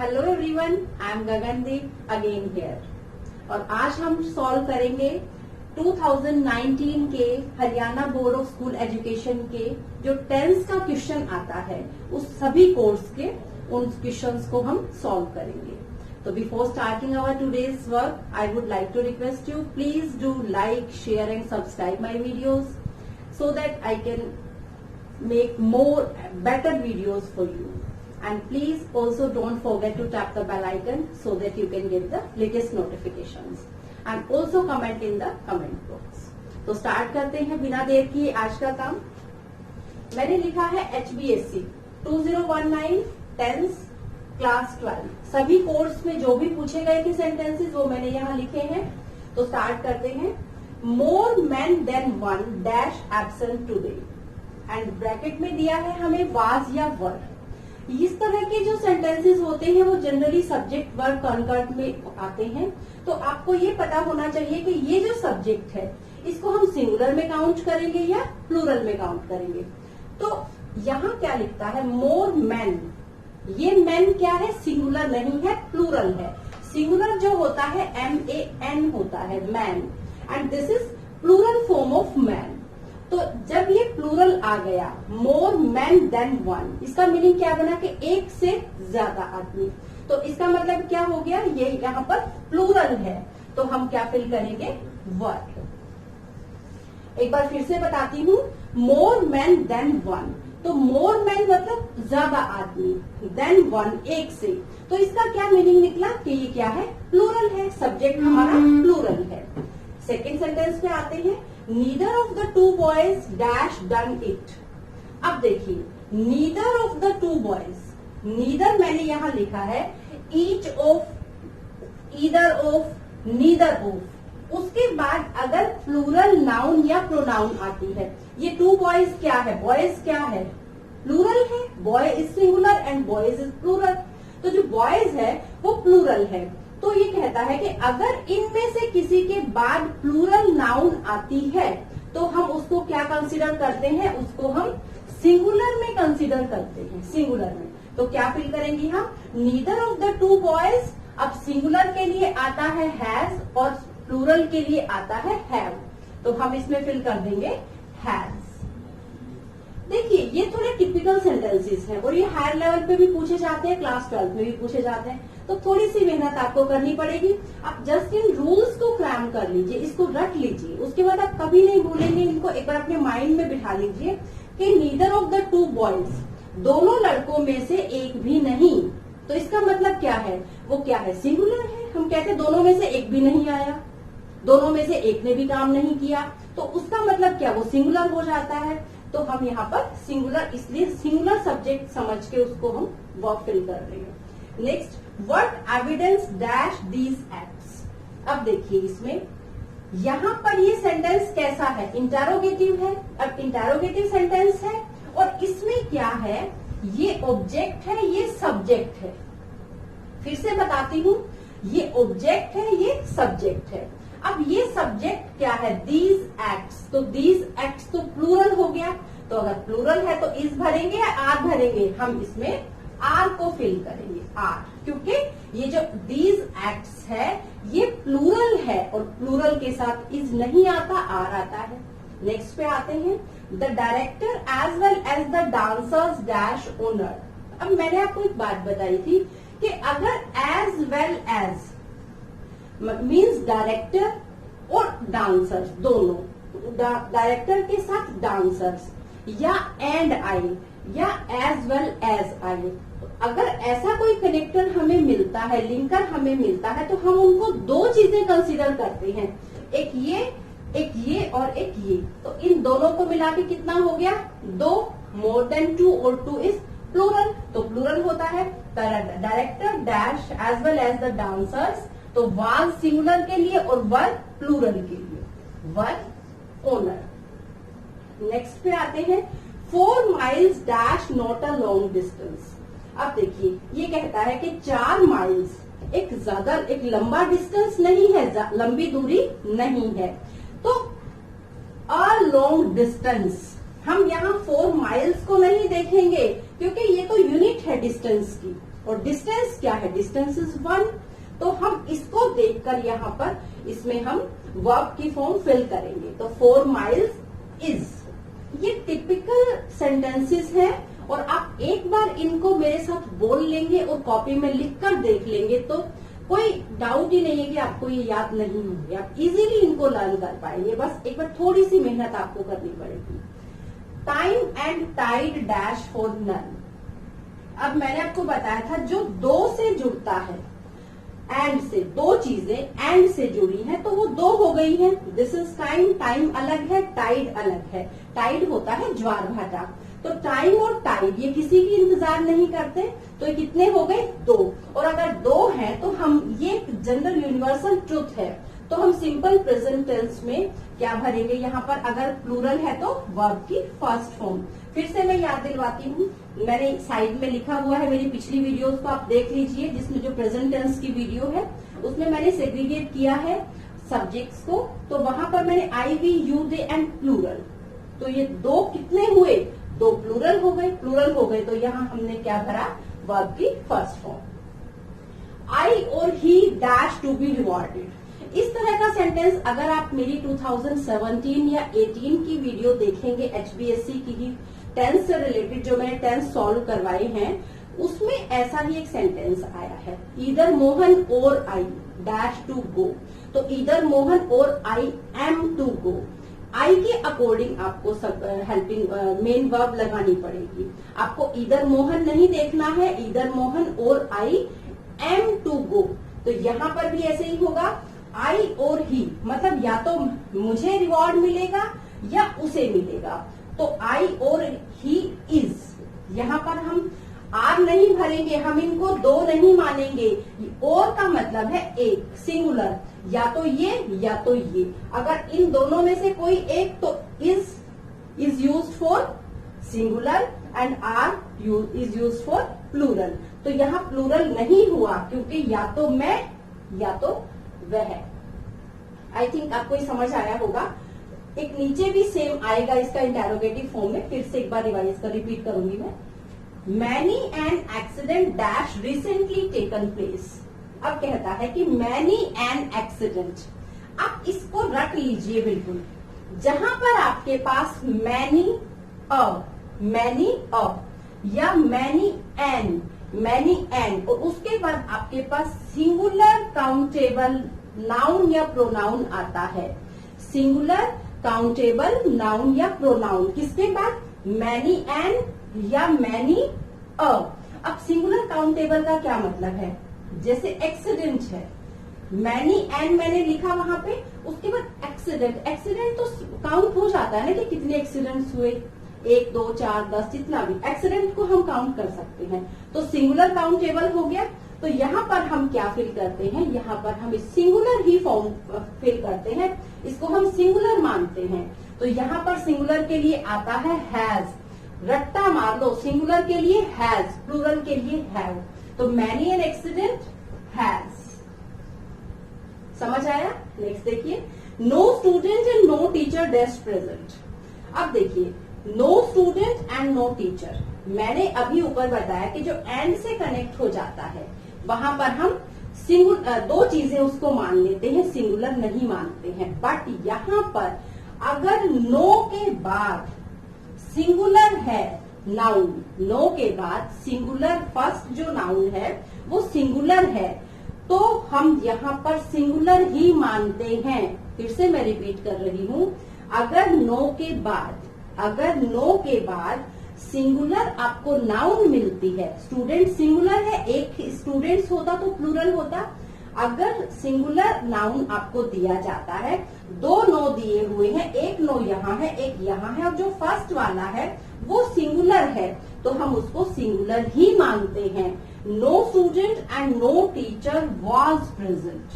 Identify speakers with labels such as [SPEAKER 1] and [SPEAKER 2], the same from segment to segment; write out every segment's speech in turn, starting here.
[SPEAKER 1] Hello everyone, I am Gagandeep again here. और आज हम सॉल्व करेंगे 2019 के Haryana board of school education के जो 10th का क्वेश्चन आता है उस सभी कोर्स के उन क्वेश्चंस को हम सॉल्व करेंगे। तो before starting our today's work, I would like to request you, please do like, share and subscribe my videos so that I can make more better videos for you. And please also don't forget to tap the bell icon so that you can get the latest notifications. And also comment in the comment box. तो start करते हैं बिना देर किए आज का काम। मैंने लिखा है HBSC 2019 10th क्लास 12 सभी कोर्स में जो भी पूछे गए थे सेंटेंसेस वो मैंने यहाँ लिखे हैं। तो स्टार्ट करते हैं। More men than one dash absent today and bracket में दिया है हमें was या were। इस तरह के जो सेंटेंसेस होते हैं वो जनरली सब्जेक्ट वर्ब कॉन्कर्ड में आते हैं। तो आपको ये पता होना चाहिए कि ये जो सब्जेक्ट है इसको हम सिंगुलर में काउंट करेंगे या प्लूरल में काउंट करेंगे। तो यहाँ क्या लिखता है मोर मैन, ये मैन क्या है, सिंगुलर नहीं है, प्लूरल है। सिंगुलर जो होता है MAN होता है, man, and this is plural form of man. तो जब ये प्लूरल आ गया मोर मैन देन वन, इसका मीनिंग क्या बना कि एक से ज्यादा आदमी। तो इसका मतलब क्या हो गया, ये यहाँ पर प्लूरल है तो हम क्या फिल करेंगे, वर। एक बार फिर से बताती हूँ, मोर मैन देन वन, तो मोर मैन मतलब ज्यादा आदमी, देन वन एक से। तो इसका क्या मीनिंग निकला कि ये क्या है, प्लूरल है, सब्जेक्ट हमारा प्लूरल है। सेकेंड सेंटेंस पे आते हैं, neither of the two boys dash done it. अब देखिए neither of the two boys, neither मैंने यहां लिखा है each of, either of, neither of. उसके बाद अगर प्लूरल नाउन या प्रोनाउन आती है, ये टू बॉयज क्या है, बॉयज क्या है, प्लूरल है, boy is singular and boys is plural. तो जो बॉयज है वो प्लूरल है। तो ये कहता है कि अगर इनमें से किसी के बाद प्लूरल नाउन आती है तो हम उसको क्या कंसीडर करते हैं, उसको हम सिंगुलर में कंसीडर करते हैं, सिंगुलर में। तो क्या फिल करेंगे हम, neither of the two boys. अब सिंगुलर के लिए आता है हैज और प्लूरल के लिए आता है हैव, तो हम इसमें फिल कर देंगे हैज। देखिए ये थोड़े टिपिकल सेंटेंसेस हैं और ये हायर लेवल पे भी पूछे जाते हैं, क्लास 12 में भी पूछे जाते हैं। तो थोड़ी सी मेहनत आपको करनी पड़ेगी। आप जस्ट इन रूल्स को क्रैम कर लीजिए, इसको रट लीजिए, उसके बाद आप कभी नहीं भूलेंगे। इनको एक बार अपने माइंड में बिठा लीजिए कि neither of the two boys, दोनों लड़कों में से एक भी नहीं। तो इसका मतलब क्या है, वो क्या है, सिंगुलर है। हम कहते हैं दोनों में से एक भी नहीं आया, दोनों में से एक ने भी काम नहीं किया, तो उसका मतलब क्या, वो सिंगुलर हो जाता है। तो हम यहाँ पर सिंगुलर, इसलिए सिंगुलर सब्जेक्ट समझ के उसको हम वर्ब फिल कर रहे हैं। Next, what evidence dash these acts. अब देखिए इसमें यहाँ पर ये सेंटेंस कैसा है, इंटेरोगेटिव है। अब इंटेरोगेटिव सेंटेंस है और इसमें क्या है, ये ऑब्जेक्ट है, ये सब्जेक्ट है। फिर से बताती हूँ, ये ऑब्जेक्ट है, ये सब्जेक्ट है। अब ये सब्जेक्ट क्या है, दीज एक्ट्स, तो दीज एक्ट्स तो प्लूरल हो गया। तो अगर प्लूरल है तो इस भरेंगे या आर भरेंगे, हम इसमें आर को फिल करेंगे, आर, क्योंकि ये जो दीज एक्ट्स है ये प्लूरल है और प्लूरल के साथ इज नहीं आता, आर आता है। नेक्स्ट पे आते हैं, the director as well as the dancers dash honour. अब मैंने आपको एक बात बताई थी कि अगर as well as means director और डांसर्स दोनों, डायरेक्टर के साथ डांसर्स, या एंड आई, या एज वेल एज आई, अगर ऐसा कोई कनेक्टर हमें मिलता है, लिंकर हमें मिलता है, तो हम उनको दो चीजें कंसीडर करते हैं, एक ये और एक ये। तो इन दोनों को मिला के कितना हो गया, दो, मोर देन टू, और टू इज प्लूरल, तो प्लूरल होता है। Director dash as well as the dancers, तो वाज सिंगुलर के लिए और वर प्लूरल के लिए, वर ओनर। नेक्स्ट पे आते हैं, 4 miles dash not a long distance. अब देखिए ये कहता है कि 4 माइल्स एक लंबा डिस्टेंस नहीं है, लंबी दूरी नहीं है। तो अ लॉन्ग डिस्टेंस, हम यहाँ 4 माइल्स को नहीं देखेंगे क्योंकि ये तो यूनिट है डिस्टेंस की। और डिस्टेंस क्या है, डिस्टेंस इज 1। तो हम इसको देखकर यहाँ पर इसमें हम वर्ब की फॉर्म फिल करेंगे। तो 4 miles इज, ये टिपिकल सेंटेंसेस हैं और आप एक बार इनको मेरे साथ बोल लेंगे और कॉपी में लिखकर देख लेंगे तो कोई डाउट ही नहीं है कि आपको ये याद नहीं होंगे, आप इजीली इनको लर्न कर पाएंगे। बस एक बार थोड़ी सी मेहनत आपको करनी पड़ेगी। Time and tide dash for none. अब मैंने आपको बताया था जो दो से जुड़ता है, एंड से, दो चीजें एंड से जुड़ी हैं तो वो दो हो गई हैं। दिस इज टाइम, टाइम अलग है, टाइड अलग है। टाइड होता है ज्वार भाटा। तो टाइम और टाइड ये किसी की इंतजार नहीं करते, तो ये कितने हो गए, 2। और अगर 2 हैं तो हम, ये जनरल यूनिवर्सल ट्रुथ है, तो हम सिंपल प्रेजेंट टेंस में क्या भरेंगे यहाँ पर, अगर प्लूरल है तो वर्ब की फर्स्ट फॉर्म। फिर से मैं याद दिलवाती हूँ, मैंने साइड में लिखा हुआ है, मेरी पिछली वीडियोस को आप देख लीजिए, जिसमें जो प्रेजेंट टेंस की वीडियो है उसमें मैंने सेग्रीगेट किया है सब्जेक्ट्स को। तो वहां पर मैंने I, we, you, they and plural. तो ये 2 कितने हुए, 2 प्लूरल हो गए। प्लूरल हो गए तो यहाँ हमने क्या भरा, वर्ब की फर्स्ट फॉर्म। आई और he dash to be rewarded. इस तरह का सेंटेंस अगर आप मेरी 2017 या 18 की वीडियो देखेंगे, एचबीएससी की ही टेंस से रिलेटेड जो मैंने टेंस सॉल्व करवाए हैं, उसमें ऐसा ही एक सेंटेंस आया है, ईदर मोहन और आई डैश टू गो। तो ईदर मोहन और आई एम टू गो। आई के अकॉर्डिंग आपको सब हेल्पिंग मेन वर्ब लगानी पड़ेगी। आपको ईदर मोहन नहीं देखना है, ईदर मोहन और आई एम टू गो। तो यहाँ पर भी ऐसे ही होगा, आई और ही, मतलब या तो मुझे रिवॉर्ड मिलेगा या उसे मिलेगा। तो आई और ही इज, यहाँ पर हम आर नहीं भरेंगे, हम इनको 2 नहीं मानेंगे। और का मतलब है एक, सिंगुलर, या तो ये या तो ये। अगर इन दोनों में से कोई एक, तो is used for singular and are is used for plural. तो यहाँ प्लूरल नहीं हुआ क्योंकि या तो मैं या तो वह। आई थिंक आपको ये समझ आया होगा। एक नीचे भी सेम आएगा इसका इंटेरोगेटिव फॉर्म में, फिर से एक बार रिवाइज कर रिपीट करूंगी मैं। Many an accident dash recently taken place. अब कहता है कि मैनी एन एक्सीडेंट। आप इसको रट लीजिए बिल्कुल। जहां पर आपके पास मैनी अ या मैनी एन और उसके बाद आपके पास सिंगुलर काउंटेबल नाउन या प्रोनाउन आता है, सिंगुलर काउंटेबल नाउन या प्रोनाउन किसके बाद, मैनी एन या मैनी अ। अब सिंगुलर काउंटेबल का क्या मतलब है, जैसे एक्सीडेंट है, मैनी एन मैंने लिखा वहां पे, उसके बाद एक्सीडेंट तो काउंट हो जाता है ना कि कितने एक्सीडेंट्स हुए, 1, 2, 4, 10, जितना भी एक्सीडेंट को हम काउंट कर सकते हैं। तो सिंगुलर काउंटेबल हो गया। तो यहाँ पर हम क्या फिल करते हैं, यहाँ पर हम सिंगुलर ही फॉर्म फिल करते हैं, इसको हम सिंगुलर मानते हैं। तो यहाँ पर सिंगुलर के लिए आता है हैज, रट्टा मार लो, सिंगुलर के लिए हैज, प्लूरल के लिए हैव। तो मैनी एन एक्सीडेंट हैज। समझ आया? नेक्स्ट देखिए, no student and no teacher desk present. अब देखिए, no student and no teacher, मैंने अभी ऊपर बताया कि जो एंड से कनेक्ट हो जाता है वहां पर हम दो चीजें उसको मान लेते हैं, सिंगुलर नहीं मानते हैं। बट यहाँ पर अगर नो के बाद सिंगुलर है नाउन, नो के बाद सिंगुलर फर्स्ट जो नाउन है वो सिंगुलर है, तो हम यहाँ पर सिंगुलर ही मानते हैं। फिर से मैं रिपीट कर रही हूँ, अगर नो के बाद सिंगुलर आपको नाउन मिलती है, स्टूडेंट सिंगुलर है, एक स्टूडेंट्स होता तो प्लूरल होता। अगर सिंगुलर नाउन आपको दिया जाता है, 2 नो दिए हुए हैं, एक नो यहाँ है, एक यहाँ है, और जो फर्स्ट वाला है वो सिंगुलर है, तो हम उसको सिंगुलर ही मानते हैं। No student and no teacher was present.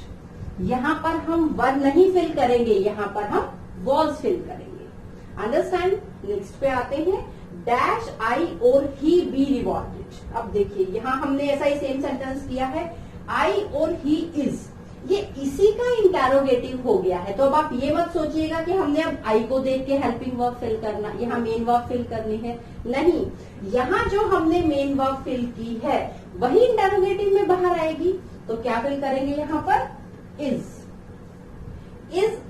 [SPEAKER 1] यहाँ पर हम वर नहीं फिल करेंगे, यहाँ पर हम वॉज फिल करेंगे। अंडरस्टैंड? नेक्स्ट पे आते हैं, डैश आई और ही बी रिवॉर्डेड। अब देखिए, यहाँ हमने ऐसा ही सेम सेंटेंस किया है, आई और ही इज। ये इसी का इंटेरोगेटिव हो गया है। तो अब आप ये मत सोचिएगा कि हमने अब आई को देख के हेल्पिंग वर्ब फिल करना, यहाँ मेन वर्ब फिल करनी है, नहीं, यहाँ जो हमने मेन वर्ब फिल की है वही इंटेरोगेटिव में बाहर आएगी। तो क्या फिल करेंगे यहाँ पर, इज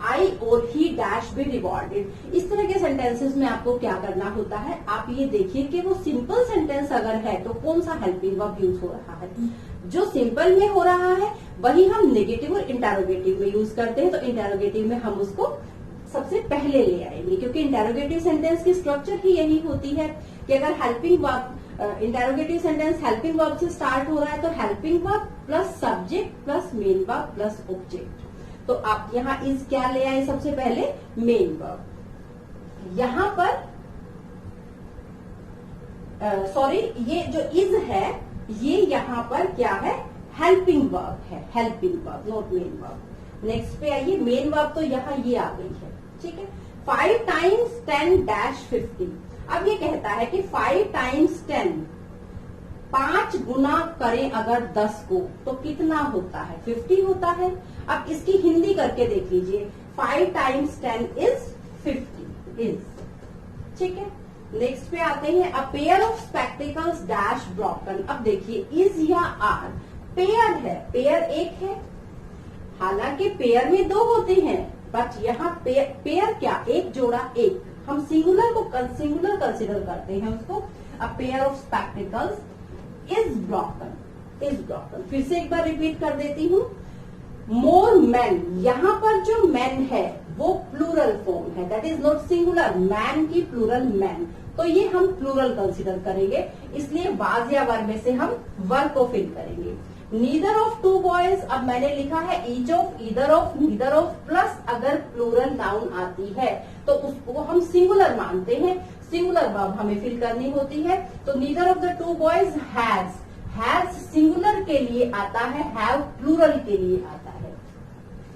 [SPEAKER 1] आई और ही डैश बी रिवॉर्डेड। इस तरह के सेंटेंसेस में आपको क्या करना होता है, आप ये देखिए कि वो सिंपल सेंटेंस अगर है तो कौन सा हेल्पिंग वर्ब यूज हो रहा है। जो सिंपल में हो रहा है वही हम नेगेटिव और इंटेरोगेटिव में यूज करते हैं। तो इंटेरोगेटिव में हम उसको सबसे पहले ले आएंगे, क्योंकि इंटेरोगेटिव सेंटेंस की स्ट्रक्चर ही यही होती है कि अगर helping verb, interrogative sentence helping verb से स्टार्ट हो रहा है तो helping verb plus subject plus main verb plus object. तो आप यहाँ इज क्या ले आए, सबसे पहले मेन वर्ब। यहां पर सॉरी, ये जो इज है ये यहाँ पर क्या है, हेल्पिंग वर्ब है, helping verb, not main verb. Next पे आइए, मेन वर्ब तो यहाँ ये आ गई है, ठीक है। 5 टाइम्स 10 डैश 50। अब ये कहता है कि 5 टाइम्स 10, 5 गुना करें अगर 10 को तो कितना होता है, 50 होता है। अब इसकी हिंदी करके देख लीजिए, 5 टाइम्स 10 इज 50, इज, ठीक है। नेक्स्ट पे आते हैं, a pair of spectacles dash broken. अब देखिए इज या आर, पेयर है, पेयर एक है, हालांकि पेयर में 2 होते हैं, बट यहाँ पेयर क्या, एक जोड़ा एक, हम सिंगुलर को सिंगुलर कंसिडर करते हैं उसको। A pair of spectacles is broken, is broken. फिर से एक बार रिपीट कर देती हूँ, मोर मैन, यहाँ पर जो मैन है वो प्लूरल फॉर्म है, that is not singular, man की प्लूरल मैन, तो ये हम प्लूरल कंसिडर करेंगे, इसलिए वाज या वर में से हम वर को फिल करेंगे। नीदर ऑफ 2 बॉयज, अब मैंने लिखा है each of, either of, neither of plus अगर प्लूरल नाउन आती है तो उसको हम सिंगुलर मानते हैं, सिंगुलर वर्ब हमें फिल करनी होती है। तो neither of the 2 boys has singular के लिए आता है, हैव प्लूरल के लिए आता है।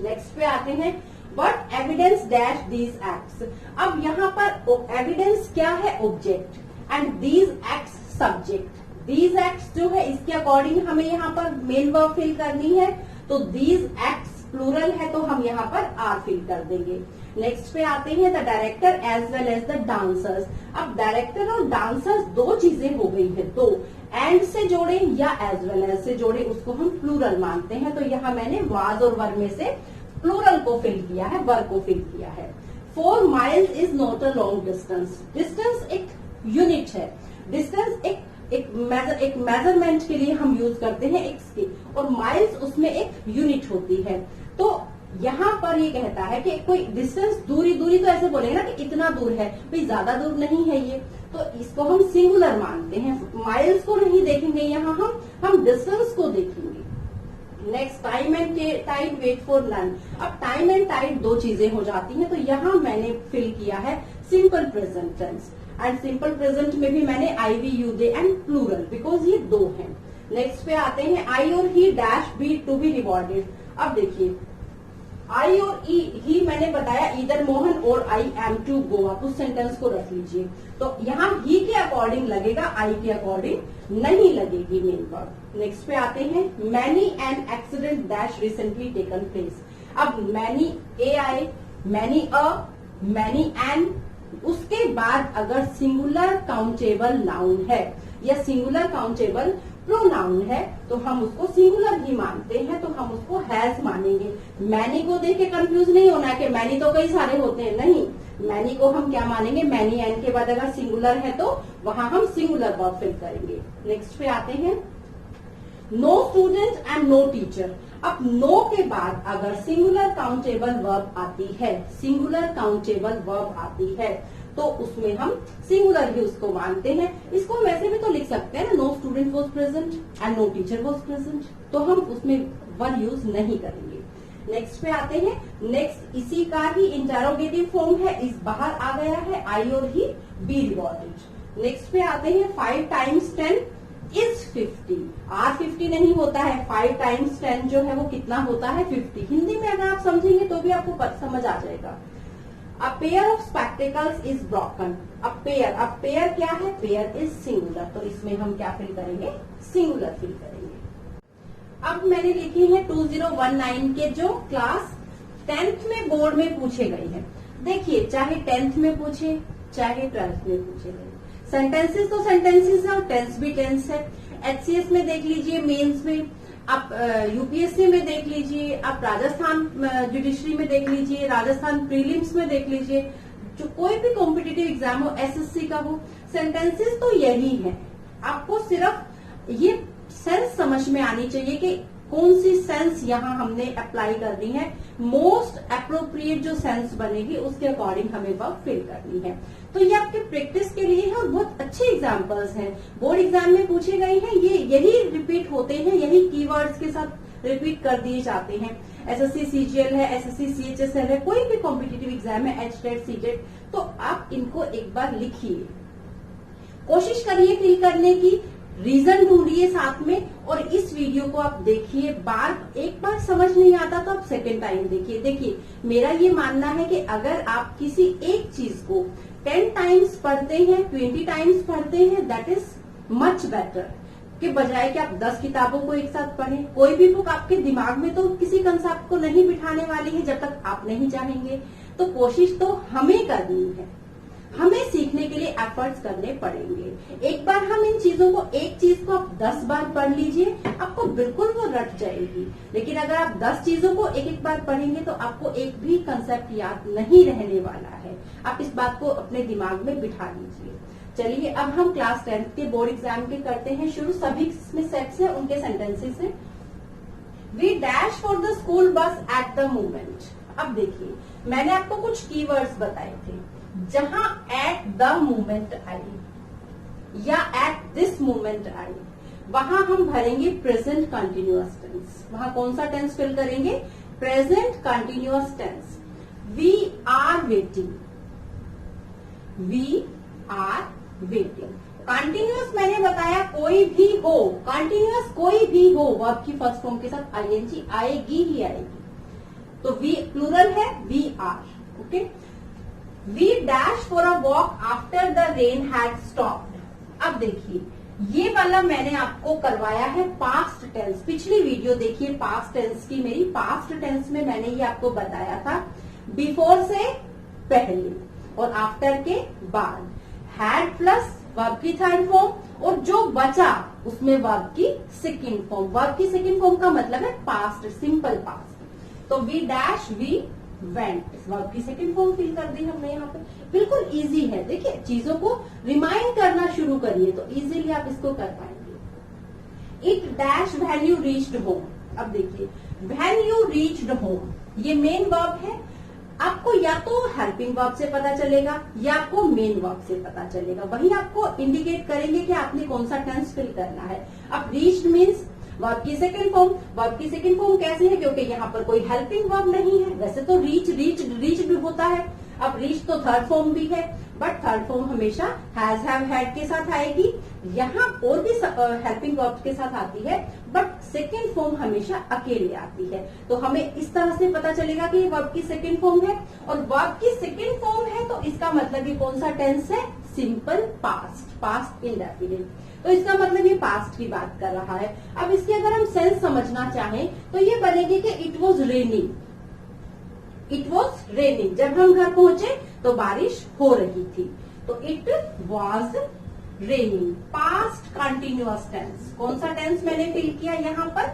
[SPEAKER 1] नेक्स्ट पे आते हैं, but evidence dash these acts. अब यहाँ पर एविडेंस क्या है, object, and these acts subject. These acts जो है इसके अकॉर्डिंग हमें यहाँ पर मेन वर्ब फिल करनी है, तो दीज एक्ट्स प्लूरल है तो हम यहाँ पर आर फिल कर देंगे। नेक्स्ट पे आते हैं, the director as well as the dancers. अब डायरेक्टर और डांसर्स 2 चीजें हो गई है, तो एंड से जोड़े या एज वेल एज से जोड़े उसको हम प्लूरल मानते हैं। तो यहाँ मैंने वाज और वर में से प्लूरल को फिल किया है, वर को फिल किया है। 4 miles is not a long distance. Distance एक यूनिट है, डिस्टेंस एक मेजरमेंट के लिए हम यूज करते हैं एक्स की, और माइल्स उसमें एक यूनिट होती है। तो यहाँ पर ये कहता है कि कोई डिस्टेंस, दूरी तो ऐसे बोलेंगे ना कि इतना दूर है, भाई ज्यादा दूर नहीं है ये, तो इसको हम सिंगुलर मानते हैं। माइल्स को नहीं देखेंगे यहाँ हम डिस्टेंस को देखेंगे। Next, time and tide wait for none. अब टाइम एंड टाइड 2 चीजें हो जाती हैं, तो यहाँ मैंने फिल किया है simple present tense, and simple present में भी मैंने I, we, you, they and plural, because ये 2 हैं। नेक्स्ट पे आते हैं, आई और he dash be to be rewarded. अब देखिए आई और ही मैंने बताया इधर मोहन और आई एम टू गो, आप उस सेंटेंस को रख लीजिए। तो यहाँ ही के अकॉर्डिंग लगेगा, आई के अकॉर्डिंग नहीं लगेगी मेन वर्ब। नेक्स्ट पे आते हैं, many an accident dash recently taken place. अब मैनी ए आए, मैनी अ, मैनी एन, उसके बाद अगर सिंगुलर काउंटेबल नाउन है या सिंगुलर काउंटेबल प्रोनाउन है तो हम उसको सिंगुलर ही मानते हैं, तो हम उसको हैज मानेंगे। मैनी को देख के कंफ्यूज नहीं होना है कि मैनी तो कई सारे होते हैं, नहीं, मैनी को हम क्या मानेंगे, मैनी एन के बाद अगर सिंगुलर है तो वहां हम सिंगुलर वर्ब फिल करेंगे। नेक्स्ट पे आते हैं, no student and no teacher. अब नो के बाद अगर सिंगुलर काउंटेबल वर्ब आती है, सिंगुलर काउंटेबल वर्ब आती है तो उसमें हम सिंगुलर ही उसको मानते हैं। इसको हम ऐसे भी तो लिख सकते हैं ना, no student was present and no teacher was present, तो हम उसमें वर यूज नहीं करेंगे। नेक्स्ट पे आते हैं, नेक्स्ट इसी का ही इंटेरोगेटिव फॉर्म है, इस बाहर आ गया है, आई और ही बी रिवॉर्डेड। नेक्स्ट पे आते हैं, 5 टाइम्स 10 इज 50। आर 50 नहीं होता है, 5 टाइम्स 10 जो है वो कितना होता है, 50। हिंदी में अगर आप समझेंगे तो भी आपको समझ आ जाएगा। A pair of spectacles is broken. अब पेयर क्या है, पेयर इज सिंगुलर, तो इसमें हम क्या फिल करेंगे, सिंगुलर फिल करेंगे। अब मैंने लिखे हैं 2019 के जो क्लास 10th में बोर्ड में पूछे गए हैं। देखिए, चाहे 10th में पूछे चाहे 12th में पूछे गए, सेंटेंसेस तो सेंटेंसेस है और टेंस भी टेंस है। एचसीएस में देख लीजिए, मेंस में, आप यूपीएससी में देख लीजिए, आप राजस्थान जुडिशरी में देख लीजिए, राजस्थान प्रीलिम्स में देख लीजिए, जो कोई भी कॉम्पिटिटिव एग्जाम हो, एसएससी का हो, सेंटेंसेस तो यही है। आपको सिर्फ ये सेंस समझ में आनी चाहिए कि कौन सी सेंस यहाँ हमने अप्लाई करनी है, मोस्ट अप्रोप्रिएट जो सेंस बनेगी उसके अकॉर्डिंग हमें वर्ब फिल करनी है। तो ये आपके प्रैक्टिस के लिए है और बहुत अच्छे एग्जाम्पल्स हैं, बोर्ड एग्जाम में पूछे गए हैं। ये यही रिपीट होते हैं, यही कीवर्ड्स के साथ रिपीट कर दिए जाते हैं। एसएससी सीजीएल है, एसएससी सीएचएसएल है, कोई भी कॉम्पिटिटिव एग्जाम है, एचटेट सीटेट, तो आप इनको एक बार लिखिए, कोशिश करिए फिल करने की, रीजन ढूंढिए साथ में, और इस वीडियो को आप देखिए। एक बार समझ नहीं आता तो आप सेकेंड टाइम देखिए। देखिए, मेरा ये मानना है कि अगर आप किसी एक चीज को 10 टाइम्स पढ़ते हैं, 20 टाइम्स पढ़ते हैं, दैट इज मच बेटर के बजाय कि आप 10 किताबों को एक साथ पढ़ें। कोई भी बुक आपके दिमाग में तो किसी कंसेप्ट को नहीं बिठाने वाली है जब तक आप नहीं चाहेंगे। तो कोशिश तो हमें करनी है, हमें सीखने के लिए एफर्ट्स करने पड़ेंगे। एक बार हम इन चीजों को, एक चीज को आप 10 बार पढ़ लीजिए, आपको बिल्कुल वो रट जाएगी। लेकिन अगर आप 10 चीजों को एक एक बार पढ़ेंगे तो आपको एक भी कंसेप्ट याद नहीं रहने वाला है। आप इस बात को अपने दिमाग में बिठा लीजिए। चलिए, अब हम क्लास 10th के बोर्ड एग्जाम के करते हैं शुरू। सभी इसमें सेट्स है, उनके सेंटेंसेस है। We dash for the school bus at the moment. अब देखिए, मैंने आपको कुछ कीवर्ड्स बताए थे, जहां एट द मोमेंट आई या एट दिस मोमेंट आई, वहां हम भरेंगे प्रेजेंट कंटिन्यूअस टेंस। वहां कौन सा टेंस फिल करेंगे? Present continuous tense. We are waiting, we are waiting. Continuous मैंने बताया कोई भी हो, कंटिन्यूअस कोई भी हो, वर्ब की फर्स्ट फॉर्म के साथ आईएनजी आएगी ही आएगी। तो वी प्लूरल है, we are, okay. We dash for a walk after the rain had stopped. अब देखिए, ये वाला मैंने आपको करवाया है पास्ट टेंस। पिछली वीडियो देखिए, पास्ट टेंस की मेरी, पास्ट टेंस में मैंने ये आपको बताया था बिफोर से पहले और आफ्टर के बाद, हैड प्लस वर्ब की थर्ड फॉर्म और जो बचा उसमें वर्ब की सेकंड फॉर्म। वर्ब की सेकंड फॉर्म का मतलब है पास्ट, सिंपल पास्ट। तो we dash, we went, verb की सेकंड फॉर्म फिल कर दी हमने यहाँ पे। बिल्कुल इजी है। देखिए, चीजों को रिमाइंड करना शुरू करिए तो इजीली आप इसको कर पाएंगे। It dash when you reached home. अब देखिए, व्हेन यू रीच्ड होम ये मेन वर्ब है। आपको या तो हेल्पिंग वर्ब से पता चलेगा या आपको मेन वर्ब से पता चलेगा, वही आपको इंडिकेट करेंगे कि आपने कौन सा टेंस फिल करना है। अब रीच्ड मीन्स वर्ब की सेकंड फॉर्म। वर्ब की सेकंड फॉर्म कैसे है? क्योंकि यहाँ पर कोई हेल्पिंग वर्ब नहीं है। वैसे तो रीच्ड होता है, अब रीच तो थर्ड फॉर्म भी है, बट थर्ड फॉर्म हमेशा हैज, हैव, हैड के साथ आएगी। यहाँ और भी हेल्पिंग वर्ब के साथ आती है, बट सेकेंड फॉर्म हमेशा अकेले आती है। तो हमें इस तरह से पता चलेगा कि ये वर्ब की सेकेंड फॉर्म है, और वर्ब की सेकेंड फॉर्म है तो इसका मतलब ये कौन सा टेंस है? Simple past, past indefinite. तो इसका मतलब ये पास्ट की बात कर रहा है। अब इसकी अगर हम सेंस समझना चाहें तो ये बनेगी कि it was raining. It was raining, जब हम घर पहुंचे तो बारिश हो रही थी, तो it was raining. Past continuous tense, कौन सा टेंस मैंने फिल किया यहाँ पर?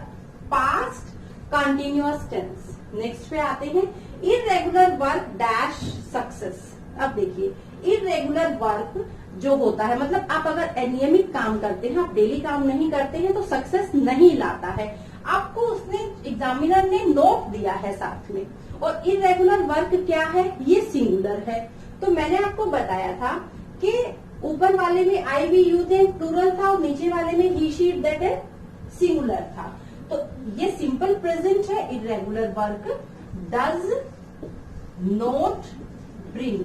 [SPEAKER 1] Past continuous tense. नेक्स्ट पे आते हैं, इर्रेगुलर वर्क डैश सक्सेस। अब देखिए, इर्रेगुलर वर्क जो होता है, मतलब आप अगर अनियमित काम करते हैं, आप डेली काम नहीं करते हैं, तो सक्सेस नहीं लाता है। आपको उसने, एग्जामिनर ने नोट दिया है साथ में। और इर्रेगुलर वर्क क्या है? ये सिंगुलर है। तो मैंने आपको बताया था कि ऊपर वाले में आई वी यू थे, प्लूरल था, और नीचे वाले में ही शी दैट है सिंगुलर था। तो ये सिंपल प्रेजेंट है। Irregular work does not bring.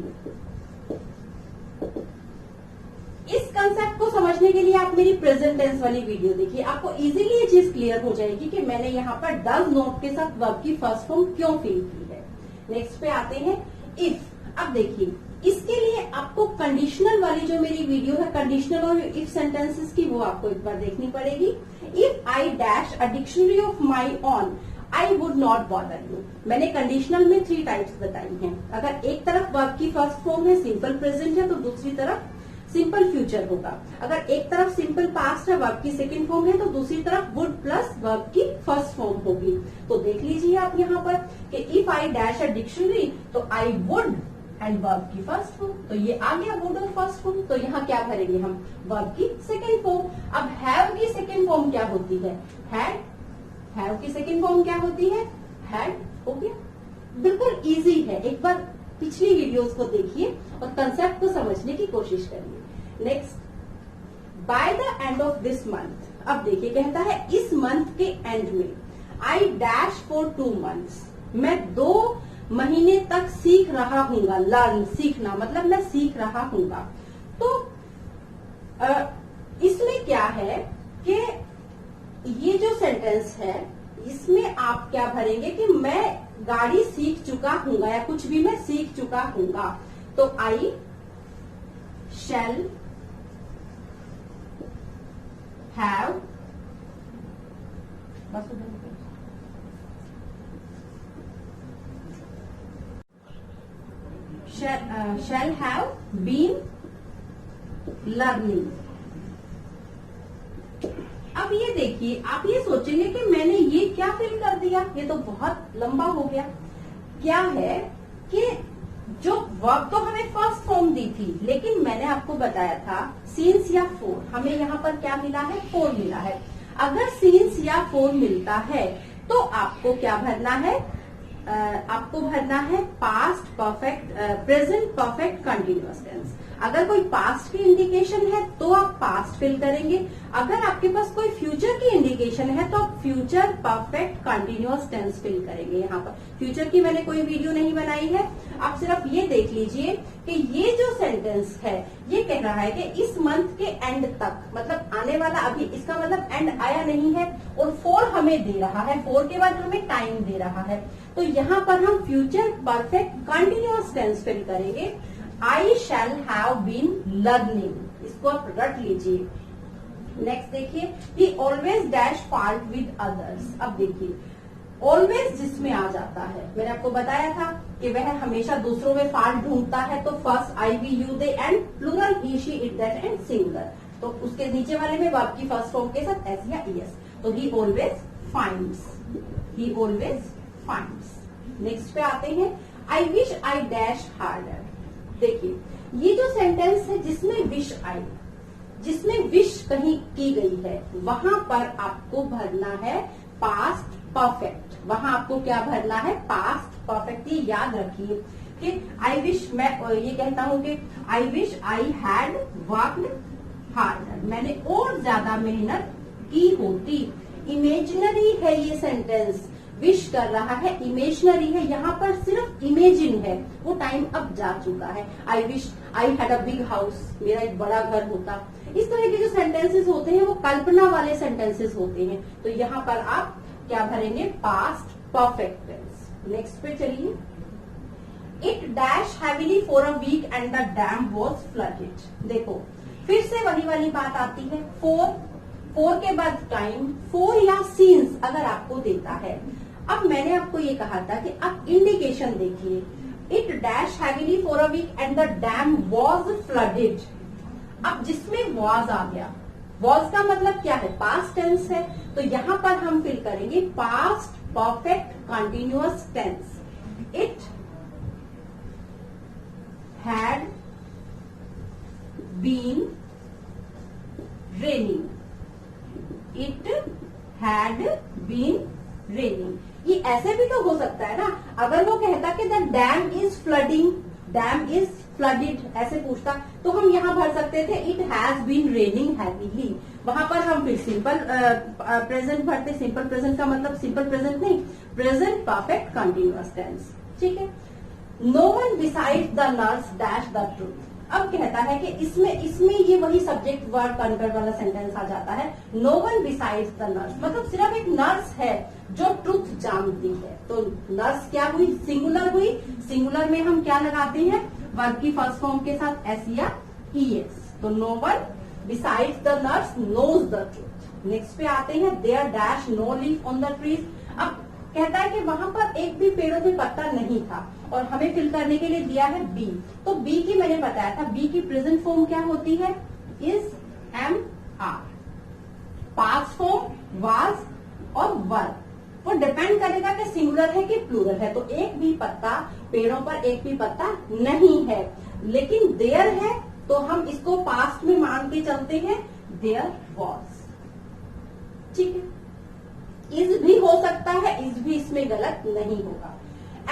[SPEAKER 1] इस कंसेप्ट को समझने के लिए आप मेरी प्रेजेंट टेंस वाली वीडियो देखिए, आपको इजीली ये चीज क्लियर हो जाएगी कि मैंने यहाँ पर डज नॉट के साथ वर्ब की फर्स्ट फॉर्म क्यों फिल की है। नेक्स्ट पे आते हैं इफ। अब देखिए, इस इसके लिए आपको कंडीशनल वाली जो मेरी वीडियो है कंडीशनल और इफ सेंटेंसेस की, वो आपको एक बार देखनी पड़ेगी। If I dash a dictionary of my on I would not bother you. मैंने कंडीशनल में 3 टाइप्स बताई हैं। अगर एक तरफ वर्ब की फर्स्ट फॉर्म है सिंपल प्रेजेंट है तो दूसरी तरफ सिंपल फ्यूचर होगा। अगर एक तरफ सिंपल पास्ट है वर्ब की सेकंड फॉर्म है तो दूसरी तरफ वुड प्लस वर्ब की फर्स्ट फॉर्म होगी। तो देख लीजिए आप यहाँ पर कि if I dash a dictionary तो आई वुड एंड वर्ब की फर्स्ट फॉर्म, तो ये आ गया वुड और फर्स्ट फॉर्म। तो यहाँ क्या भरेंगे हम, वर्ब की सेकंड फॉर्म। अब हैव की सेकंड फॉर्म क्या होती है, हैड। हैव की सेकंड फॉर्म क्या होती है, हैड। हो गया, बिल्कुल इजी है। एक बार पिछली वीडियोस को देखिए और कंसेप्ट को समझने की कोशिश करिए। Next, by the end of this month. अब देखिए कहता है इस मंथ के एंड में आई डैश फॉर 2 months, मैं 2 महीने तक सीख रहा हूंगा। लर्न, सीखना मतलब मैं सीख रहा हूंगा। तो इसमें क्या है कि ये जो सेंटेंस है इसमें आप क्या भरेंगे कि मैं गाड़ी सीख चुका हूंगा या कुछ भी मैं सीख चुका हूंगा। तो I shall have, shall have been learning। अब ये देखिए, आप ये सोचेंगे कि मैंने ये क्या फिल कर दिया, ये तो बहुत लंबा हो गया। क्या है कि जो वर्ब तो हमें फर्स्ट फॉर्म दी थी, लेकिन मैंने आपको बताया था सीन्स या फोर, हमें यहाँ पर क्या मिला है, फोर मिला है। अगर सीन्स या फोर मिलता है तो आपको क्या भरना है, आपको भरना है past perfect, present perfect continuous tense. अगर कोई पास्ट की इंडिकेशन है तो आप पास्ट फिल करेंगे। अगर आपके पास कोई फ्यूचर की इंडिकेशन है तो आप future perfect continuous tense fill करेंगे। यहाँ पर फ्यूचर की मैंने कोई वीडियो नहीं बनाई है, आप सिर्फ ये देख लीजिए कि ये जो सेंटेंस है ये कह रहा है कि इस मंथ के एंड तक, मतलब आने वाला, अभी इसका मतलब एंड आया नहीं है और 4 हमें दे रहा है, 4 के बाद हमें टाइम दे रहा है। तो यहाँ पर हम future perfect continuous tense fill करेंगे। I shall have been learning, इसको आप रट लीजिए। नेक्स्ट देखिए, he always dash fault with others. अब देखिए ऑलवेज जिसमें आ जाता है, मैंने आपको बताया था कि वह हमेशा दूसरों में फाल्ट ढूंढता है। तो first I we you they and plural he she it that and singular, तो उसके नीचे वाले में वर्ब की फर्स्ट फॉर्म के साथ एस या ईएस। तो ही ऑलवेज फाइंड्स, ही ऑलवेज फाइंड्स। नेक्स्ट पे आते हैं, I wish I dash harder. देखिए ये जो सेंटेंस है जिसमें विश आई, जिसमें विश कहीं की गई है, वहां पर आपको भरना है पास्ट परफेक्ट। वहां आपको क्या भरना है, पास्ट परफेक्ट। ये याद रखिए कि आई विश, मैं ये कहता हूं कि I wish I had worked harder, मैंने और ज्यादा मेहनत की होती। इमेजिनरी है ये सेंटेंस, विश कर रहा है, इमेजिनरी है, यहाँ पर सिर्फ इमेजिन है, वो टाइम अब जा चुका है। I wish I had a big house, मेरा एक बड़ा घर होता। इस तरह के जो सेंटेंसेस होते हैं वो कल्पना वाले सेंटेंसेस होते हैं। तो यहाँ पर आप क्या भरेंगे, पास्ट परफेक्ट टेंस। नेक्स्ट पे चलिए, it dash heavily for a week and the dam was flooded. देखो फिर से वही वाली बात आती है, 4 के बाद टाइम, 4 या सीन्स अगर आपको देता है। अब मैंने आपको ये कहा था कि आप इंडिकेशन देखिए, it dash heavily for a week and the dam was flooded. अब जिसमें वॉज आ गया, वॉज का मतलब क्या है, पास्ट टेंस है, तो यहां पर हम फिल करेंगे past perfect continuous tense. It had been raining, it had been raining. ये ऐसे भी तो हो सकता है ना, अगर वो कहता कि the dam is flooding, dam is flooded, ऐसे पूछता तो हम यहाँ भर सकते थे it has been raining heavily. वहां पर हम फिर सिंपल प्रेजेंट भरते। सिंपल प्रेजेंट का मतलब सिंपल प्रेजेंट नहीं, प्रेजेंट परफेक्ट कंटिन्यूअस टेंस। ठीक है, no one beside the nurse dash the truth. अब कहता है कि इसमें ये वही सब्जेक्ट वर्ब कॉन्कर वाला सेंटेंस आ जाता है, no one besides the nurse, मतलब सिर्फ एक नर्स है जो ट्रुथ जानती है। तो नर्स क्या हुई, सिंगुलर हुई। सिंगुलर में हम क्या लगाते हैं, वर्ब की फर्स्ट फॉर्म के साथ एस या ईएस। तो no one besides the nurse knows the truth. Next पे आते हैं, there dash no leaf on the trees. अब कहता है कि वहां पर एक भी पेड़ों में पत्ता नहीं था और हमें फिल करने के लिए दिया है बी। तो बी की मैंने बताया था, बी की प्रेजेंट फॉर्म क्या होती है, is, am, are. Past form was और वर। वो डिपेंड करेगा कि सिंगुलर है कि प्लूरल है। तो एक भी पत्ता, पेड़ों पर एक भी पत्ता नहीं है, लेकिन देयर है तो हम इसको पास्ट में मान के चलते हैं, देयर वॉज। ठीक है, इज भी हो सकता है, इज भी इसमें गलत नहीं होगा।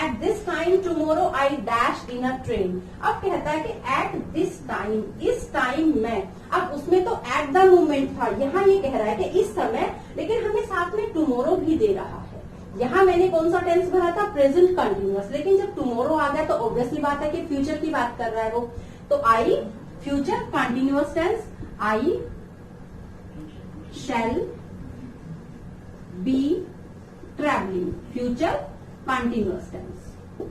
[SPEAKER 1] At this time tomorrow I dash in a train. अब कहता है कि एट दिस टाइम, इस टाइम में, अब उसमें तो एट द मोमेंट था, यहाँ ये कह रहा है कि इस समय, लेकिन हमें साथ में टुमारो भी दे रहा है। यहाँ मैंने कौन सा टेंस भरा था, प्रेजेंट कंटिन्यूअस, लेकिन जब टुमारो आ गया तो ऑब्वियसली बात है कि फ्यूचर की बात कर रहा है वो। तो I future continuous tense, I shall be travelling, future continuous tense,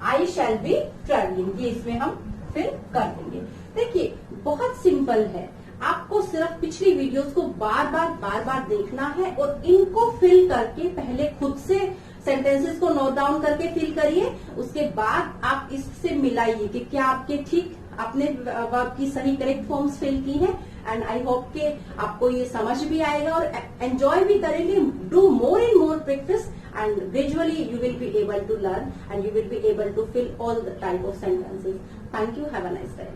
[SPEAKER 1] I shall be travelling, ये इसमें हम फिर कर देंगे। देखिए बहुत सिंपल है, आपको सिर्फ पिछली वीडियोस को बार बार देखना है और इनको फिल करके पहले खुद से सेंटेंसेस को नोट डाउन करके फिल करिए, उसके बाद आप इससे मिलाइए कि क्या आपके ठीक आपने वर्ब की सही करेक्ट फॉर्म्स फिल की हैं। एंड आई होप के आपको ये समझ भी आएगा और एंजॉय भी करेंगे। Do more and more practice and gradually you will be able to learn and you will be able to fill all the type of sentences. Thank you. Have a nice day.